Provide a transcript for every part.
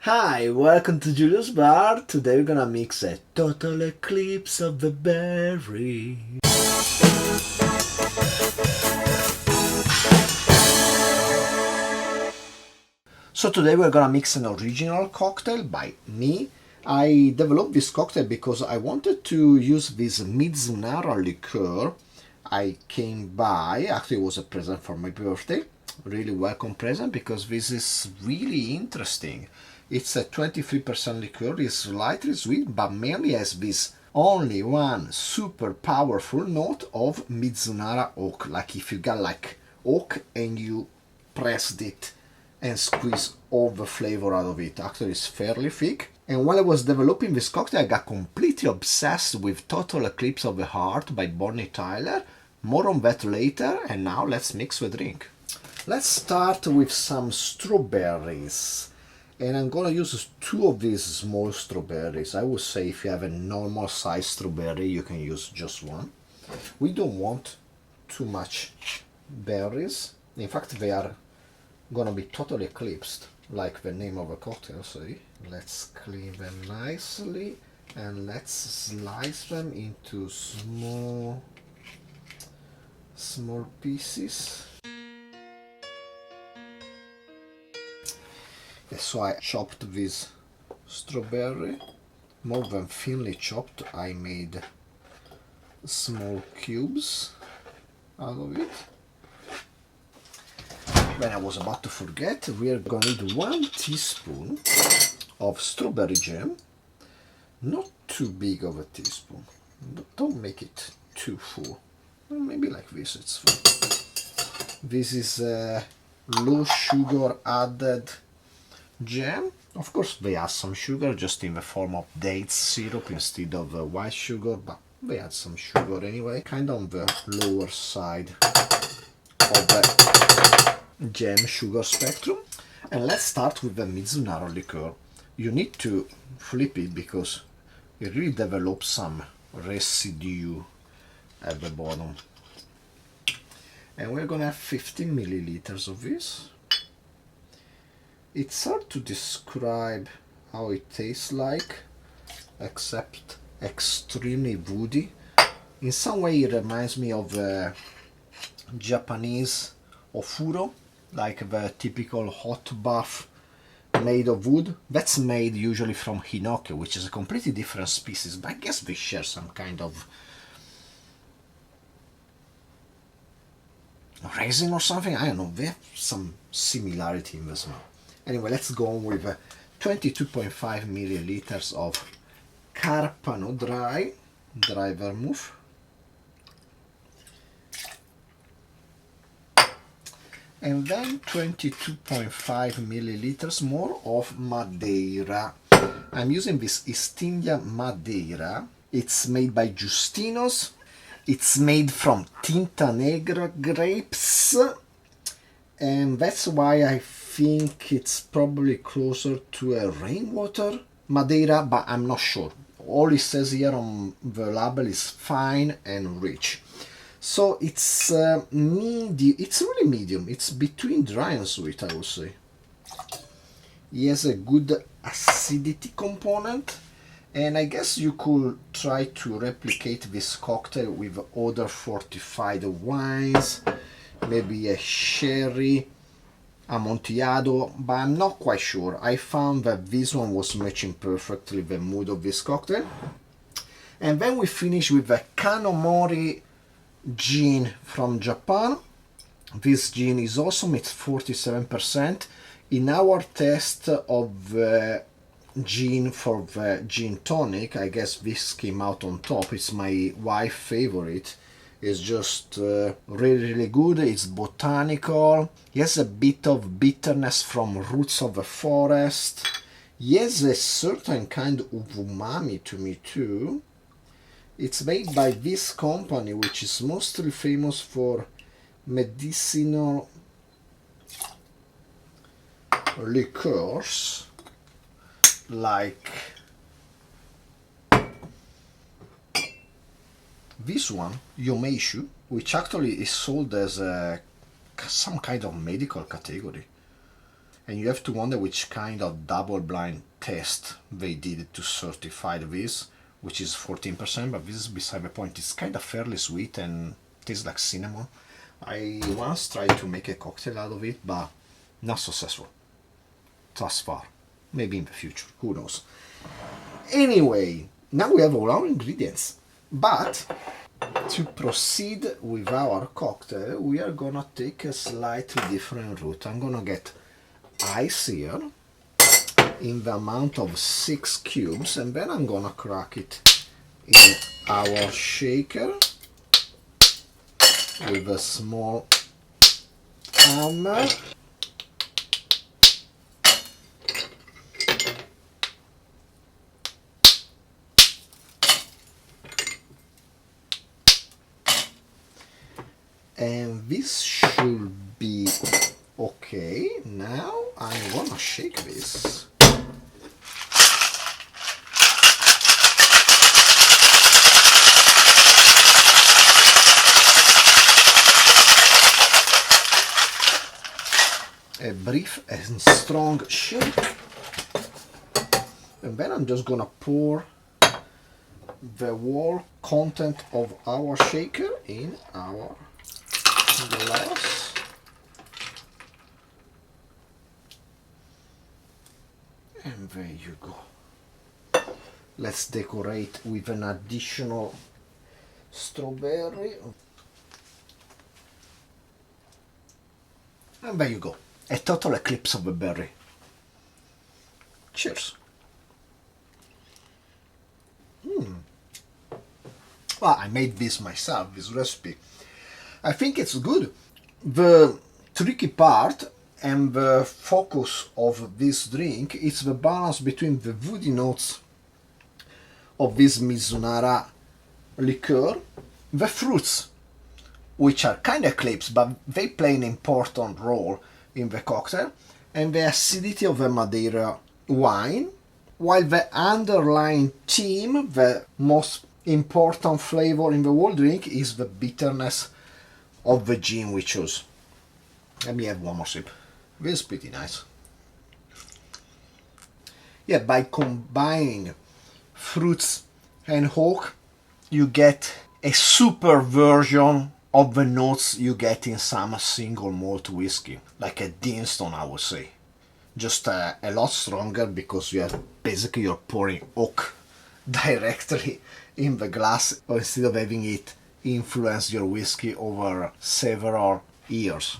Hi, welcome to Julius Bar. Today we're gonna mix a Total Eclipse of the Berry. So today we're gonna mix an original cocktail by me. I developed this cocktail because I wanted to use this Mizunara liqueur I came by. Actually, it was a present for my birthday. Really welcome present because this is really interesting. It's a 23% liqueur, it's slightly sweet, but mainly has this only one super powerful note of Mizunara oak. Like if you got like oak and you pressed it and squeeze all the flavor out of it. Actually, it's fairly thick. And while I was developing this cocktail, I got completely obsessed with Total Eclipse of the Heart by Bonnie Tyler. More on that later, and now let's mix the drink. Let's start with some strawberries. And I'm gonna use two of these small strawberries. I would say if you have a normal size strawberry, you can use just one. We don't want too much berries. In fact, they are gonna be totally eclipsed, like the name of a cocktail. See? Let's clean them nicely and let's slice them into small pieces. So I chopped this strawberry, more than thinly chopped. I made small cubes out of it. When I was about to forget, we are going to need 1 teaspoon of strawberry jam. Not too big of a teaspoon. Don't make it too full. Maybe like this, it's fine. This is low sugar added jam. Of course they add some sugar, just in the form of date syrup instead of white sugar, but they add some sugar anyway, kind of on the lower side of the jam sugar spectrum. And let's start with the Mizunara liqueur. You need to flip it because it really develops some residue at the bottom. And we're gonna have 15 milliliters of this. It's hard to describe how it tastes like, except extremely woody. In some way it reminds me of Japanese ofuro, like the typical hot bath made of wood. That's made usually from hinoki, which is a completely different species, but I guess they share some kind of resin or something. I don't know, they have some similarity in the smell. Anyway, let's go on with 22.5 milliliters of Carpano dry vermouth. And then 22.5 milliliters more of Madeira. I'm using this East India Madeira. It's made by Justino's. It's made from Tinta Negra grapes. And that's why I think it's probably closer to a rainwater Madeira, but I'm not sure. All it says here on the label is fine and rich. So it's it's really medium. It's between dry and sweet, I would say. It has a good acidity component, and I guess you could try to replicate this cocktail with other fortified wines, maybe a sherry, Amontillado, but I'm not quite sure. I found that this one was matching perfectly the mood of this cocktail. And then we finish with the Kanomori gin from Japan. This gin is awesome, it's 47%. In our test of the gin for the gin tonic, I guess this came out on top. It's my wife's favorite. It's just really good. It's botanical. It has a bit of bitterness from roots of the forest. It has a certain kind of umami to me too. It's made by this company, which is mostly famous for medicinal liqueurs, like this one, Yomeishu, which actually is sold as some kind of medical category. And you have to wonder which kind of double-blind test they did to certify this, which is 14%, but this is beside the point. It's kind of fairly sweet and tastes like cinnamon. I once tried to make a cocktail out of it, but not successful thus far. Maybe in the future, who knows. Anyway, now we have all our ingredients, but to proceed with our cocktail, we are gonna take a slightly different route. I'm gonna get ice here in the amount of 6 cubes, and then I'm gonna crack it in our shaker with a small hammer. And this should be okay. Now I'm gonna shake this. A brief and strong shake, and then I'm just gonna pour the whole content of our shaker in our glass. And there you go. Let's decorate with an additional strawberry. And there you go. A total eclipse of a berry. Cheers. Well, I made this myself, this recipe. I think it's good. The tricky part and the focus of this drink is the balance between the woody notes of this Mizunara liqueur, the fruits, which are kind of eclipse, but they play an important role in the cocktail, and the acidity of the Madeira wine, while the underlying theme, the most important flavor in the whole drink, is the bitterness of the gin we chose. Let me have one more sip. This is pretty nice. Yeah, by combining fruits and oak, you get a super version of the notes you get in some single malt whiskey, like a Deanstone, I would say. Just a lot stronger, because you're pouring oak directly in the glass, instead of having it influence your whiskey over several years.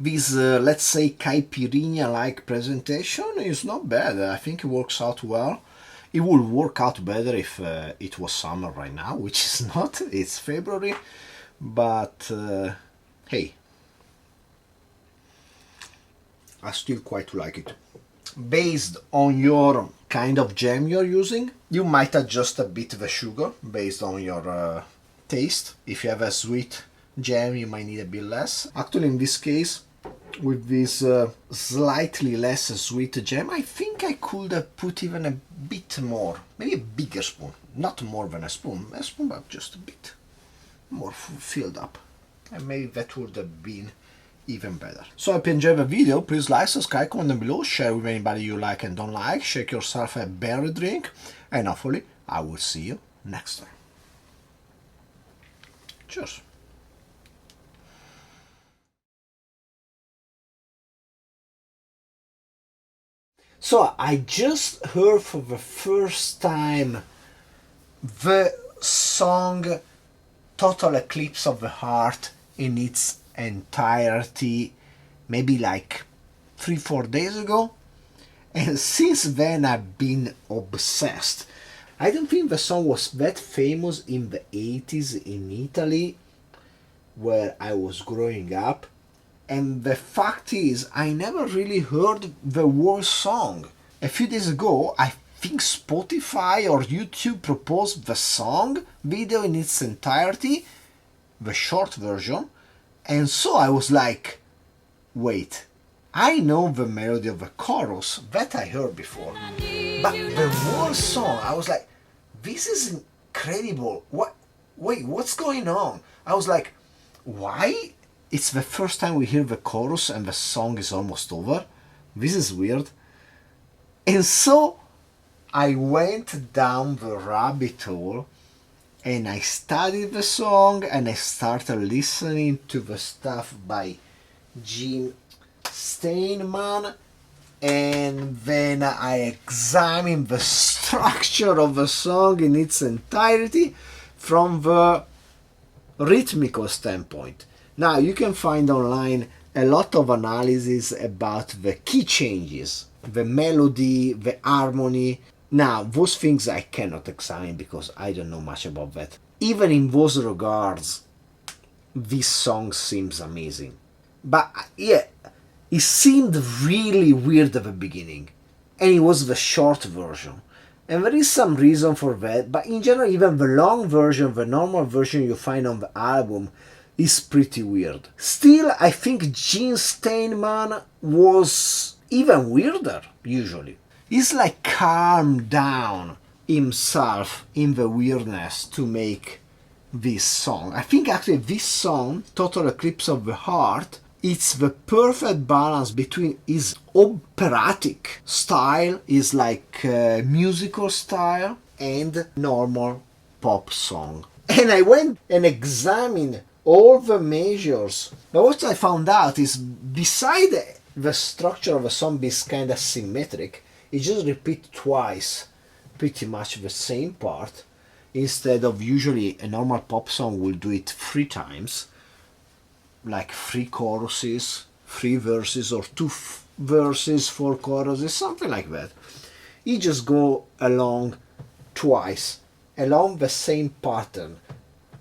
This, let's say, caipirinha-like presentation is not bad. I think it works out well. It would work out better if it was summer right now, which is not. It's February. But hey, I still quite like it. Based on your kind of jam you're using, you might adjust a bit the sugar based on your taste. If you have a sweet jam, you might need a bit less. Actually, in this case, with this slightly less sweet jam, I think I could have put even a bit more, maybe a bigger spoon, not more than a spoon, but just a bit more filled up, and maybe that would have been even better. So I hope you enjoyed the video. Please like, subscribe, comment down below, share with anybody you like and don't like, shake yourself a berry drink, and hopefully I will see you next time. Cheers. So I just heard for the first time the song Total Eclipse of the Heart in its entirety, maybe like 3-4 days ago, and since then I've been obsessed. I don't think the song was that famous in the 80s in Italy, where I was growing up, and the fact is I never really heard the whole song. A few days ago, I think Spotify or YouTube proposed the song video in its entirety, the short version, and so I was like, wait, I know the melody of the chorus, that I heard before, but the whole song, I was like, this is incredible, wait, what's going on? I was like, why? It's the first time we hear the chorus and the song is almost over, this is weird. And so I went down the rabbit hole and I studied the song and I started listening to the stuff by Steinman, and then I examined the structure of the song in its entirety from the rhythmical standpoint. Now you can find online a lot of analysis about the key changes, the melody, the harmony. Now those things I cannot examine because I don't know much about that. Even in those regards, this song seems amazing. But yeah, it seemed really weird at the beginning, and it was the short version. And there is some reason for that, but in general, even the long version, the normal version you find on the album, is pretty weird. Still, I think Gene Steinman was even weirder, usually. He's like calmed down himself in the weirdness to make this song. I think actually this song, Total Eclipse of the Heart, it's the perfect balance between his operatic style, his like musical style, and normal pop song. And I went and examined all the measures. But what I found out is, beside the structure of the song is kind of symmetric, it just repeats twice pretty much the same part, instead of usually a normal pop song will do it 3 times, like 3 choruses, 3 verses, or 2 verses, 4 choruses, something like that. He just go along twice, along the same pattern,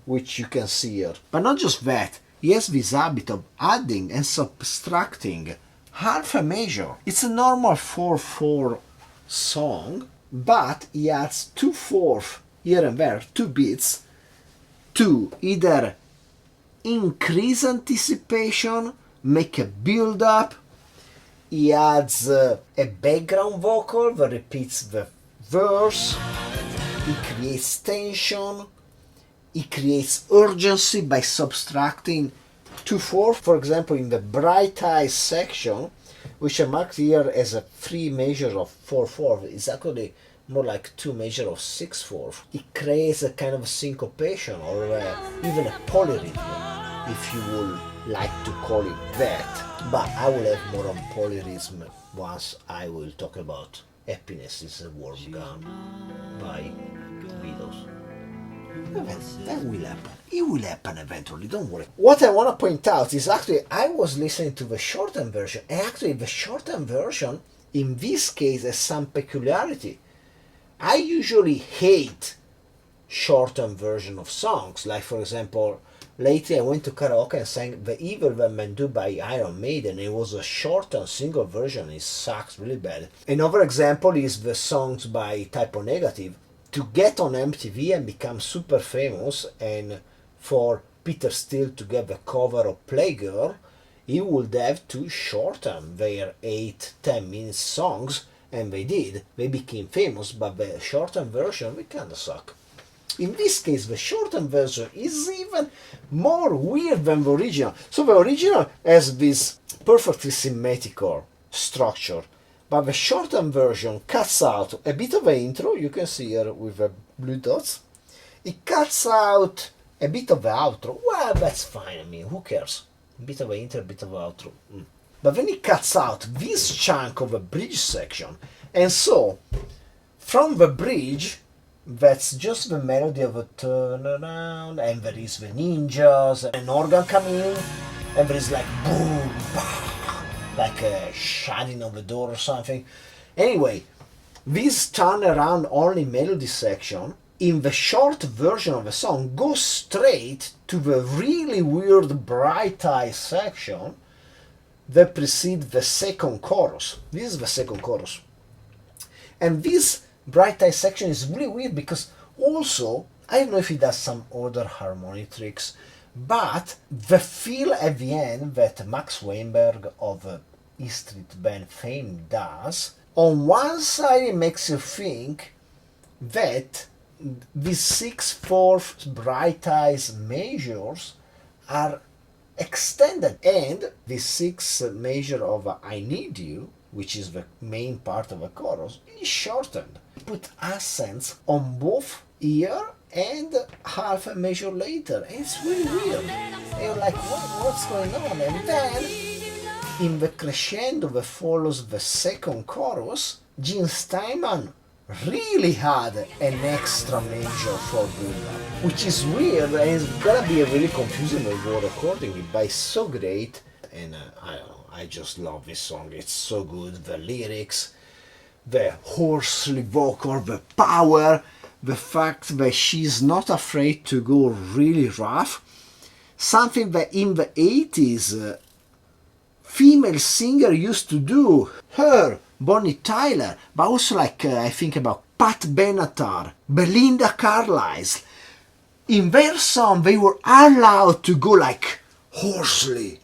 which you can see here. But not just that, he has this habit of adding and subtracting half a measure. It's a normal 4/4 song, but he adds 2/4 here and there, 2 beats, to either increase anticipation, make a build up. He adds a background vocal that repeats the verse. He creates tension. He creates urgency by subtracting 2/4. For example, in the Bright Eyes section, which I marked here as a 3 measure of 4/4, is actually more like 2 measure of 6/4. It creates a kind of syncopation, or even a polyrhythm, if you would like to call it that. But I will have more on polyrhythm once I will talk about Happiness is a Warm Gun by Beatles. That will happen. It will happen eventually, don't worry. What I want to point out is actually I was listening to the shortened version, and actually the shortened version in this case has some peculiarity. I usually hate shortened version of songs. Like, for example, lately I went to karaoke and sang The Evil That Men Do by Iron Maiden. It was a shortened single version. It sucks really bad. Another example is the songs by Type O Negative. To get on MTV and become super famous, and for Peter Steele to get the cover of Playgirl, he would have to shorten their 8-10 minute songs, and they did. They became famous, but the shortened version, they kinda suck. In this case, the shortened version is even more weird than the original. So the original has this perfectly symmetrical structure, but the shortened version cuts out a bit of the intro, you can see here with the blue dots. It cuts out a bit of the outro. Well, that's fine, I mean, who cares? A bit of the intro, a bit of the outro. But then it cuts out this chunk of the bridge section. And so, from the bridge, that's just the melody of a turnaround, and there is the ninjas, an organ coming in, and there is like boom, bah, like a shutting of the door or something. Anyway, this turnaround only melody section in the short version of the song goes straight to the really weird Bright Eyes section that precedes the second chorus. This is the second chorus. And this Bright Eyes section is really weird because also, I don't know if it does some other harmonic tricks, but the feel at the end that Max Weinberg of E Street Band fame does, on one side it makes you think that these 6/4 Bright Eyes measures are extended, and the 6th measure of I Need You which is the main part of the chorus, is shortened. Put accents on both ear and half a measure later. And it's really weird. And you're like, what's going on? And then, in the crescendo that follows the second chorus, Steinman really had an extra major for build-up, which is weird, and it's gonna be a really confusing when we're recording it, but it's so great. And I don't know, I just love this song. It's so good. The lyrics, the hoarsely vocal, the power, the fact that she's not afraid to go really rough. Something that in the 80s, female singer used to do. Her, Bonnie Tyler, but also like I think about Pat Benatar, Belinda Carlisle. In their song, they were allowed to go like hoarsely,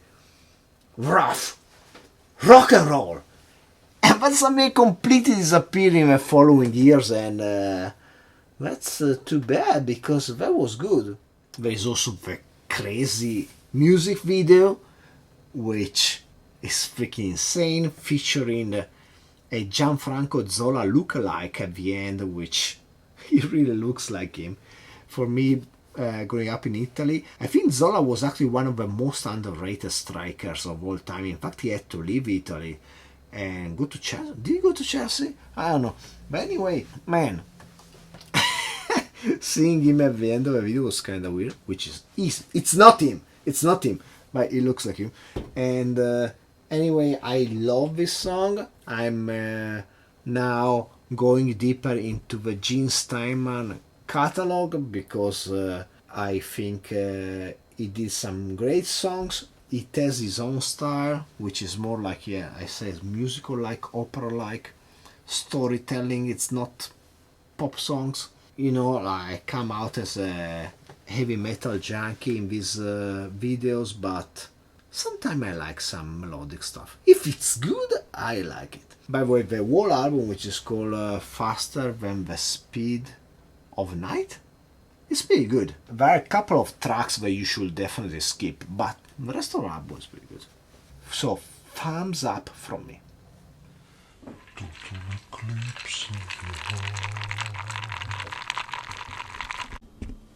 rough, rock and roll. And that's something completely disappeared in the following years, and that's too bad because that was good. There is also the crazy music video, which is freaking insane, featuring a Gianfranco Zola lookalike at the end, which he really looks like him. For me, growing up in Italy, I think Zola was actually one of the most underrated strikers of all time. In fact, he had to leave Italy and go to Chelsea. Did he go to Chelsea? I don't know. But anyway, man, seeing him at the end of the video was kind of weird, which is it's not him. It's not him, but it looks like him. And anyway, I love this song. I'm now going deeper into the Gene Steinman catalog because I think he did some great songs. It has his own style, which is more like, yeah, I say musical-like, opera-like storytelling. It's not pop songs. You know, I come out as a heavy metal junkie in these videos, but sometimes I like some melodic stuff. If it's good, I like it. By the way, the whole album, which is called Faster Than the Speed of Night, is pretty good. There are a couple of tracks that you should definitely skip, but the rest of the album is pretty good. So, thumbs up from me. Total Eclipse of the heart.